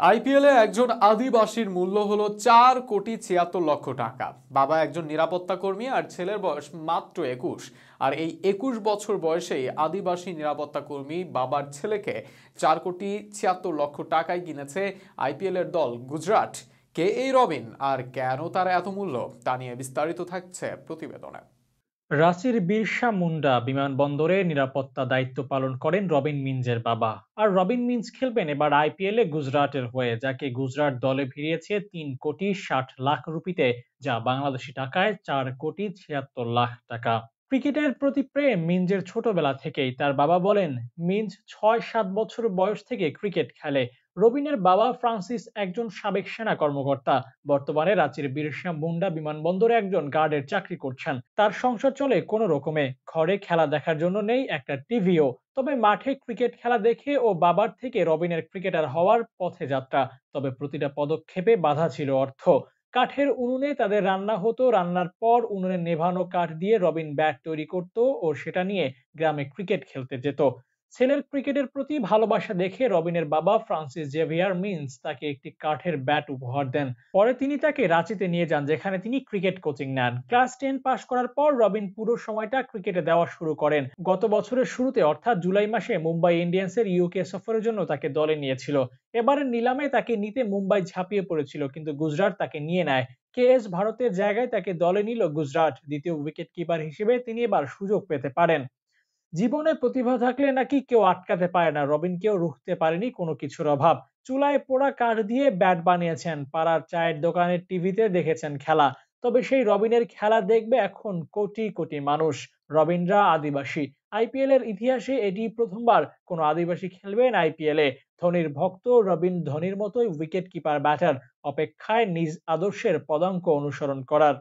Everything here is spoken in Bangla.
আইপিএলে একজন আদিবাসীর মূল্য হলো 4,76,00,000 টাকা। বাবা একজন নিরাপত্তা কর্মী আর ছেলের বয়স মাত্র 21। আর এই 21 বছর বয়সেই আদিবাসী নিরাপত্তা কর্মী বাবার ছেলেকে 4,76,00,000 টাকায় কিনেছে আইপিএল এর দল গুজরাট। কে এই রবিন আর কেন তার এত মূল্য, তা নিয়ে বিস্তারিত থাকছে প্রতিবেদনে। রাঁচির বিরসা মুন্ডা বিমানবন্দরে নিরাপত্তা দায়িত্ব পালন করেন রবিন মিঞ্জের বাবা। আর রবিন মিঞ্জ খেলবেন এবার আইপিএলে গুজরাটের হয়ে, যাকে গুজরাট দলে ভিড়িয়েছে 3,60,00,000 রুপিতে, যা বাংলাদেশি টাকায় 4,76,00,000 টাকা। ক্রিকেটের প্রতি প্রেম মিঞ্জের ছোটবেলা থেকেই। তার বাবা বলেন, মিঞ্জ 6-7 বছর বয়স থেকে ক্রিকেট খেলে। রবিনের বাবা ফ্রান্সিস একজন সাবেক সেনা কর্মকর্তা। বর্তমানে রাঁচির বিরসা মুন্ডা বিমানবন্দরে একজন গার্ডের চাকরি করছেন। তার সংসার চলে কোনো রকমে। ঘরে খেলা দেখার জন্য নেই একটা টিভিও। তবে মাঠে ক্রিকেট খেলা দেখে ও বাবার থেকে রবিনের ক্রিকেটার হওয়ার পথে যাত্রা। তবে প্রতিটা পদক্ষেপে বাধা ছিল অর্থ। কাঠের উনুনে তাদের রান্না হতো, রান্নার পর উনুনে নেভানো কাঠ দিয়ে রবিন ব্যাট তৈরি করত ও সেটা নিয়ে গ্রামে ক্রিকেট খেলতে যেত। ছেলের ক্রিকেটের প্রতি ভালোবাসা দেখে রবিনের বাবা ফ্রান্সিস জেভিয়ার মিন্স তাকে একটি কাঠের ব্যাট উপহার দেন। পরে তিনি তাকে রাঁচিতে নিয়ে যান, যেখানে তিনি ক্রিকেট কোচিং নেন। ক্লাস 10 পাশ করার পর রবিন পুরো সময়টা ক্রিকেটে দেওয়া শুরু করেন। গত বছরের শুরুতে অর্থাৎ জুলাই মাসে মুম্বাই ইন্ডিয়ান্সের ইউকে সফরের জন্য তাকে দলে নিয়েছিল। এবারের নিলামে তাকে নিতে মুম্বাই ঝাঁপিয়ে পড়েছিল, কিন্তু গুজরাট তাকে নিয়ে নেয়। কেএস ভারতের জায়গায় তাকে দলে নিল গুজরাট। দ্বিতীয় উইকেট কিপার হিসেবে তিনি এবার সুযোগ পেতে পারেন। জীবনে প্রতিভা থাকলে নাকি কেউ আটকাতে পারে না, রবিনকেও রুখতে পারেনি কোনো কিছুর অভাব। চুলায় পোড়া কাঠ দিয়ে ব্যাট বানিয়েছেন, পাড়ার চায়ের দোকানের টিভিতে দেখেছেন খেলা। তবে সেই রবিনের খেলা দেখবে এখন কোটি কোটি মানুষ। রবিনরা আদিবাসী। আইপিএল এর ইতিহাসে এটি প্রথমবার কোনো আদিবাসী খেলবেন আইপিএলে। ধোনির ভক্ত রবিন ধোনির মতোই উইকেট কিপার ব্যাটার, অপেক্ষায় নিজ আদর্শের পদাঙ্ক অনুসরণ করার।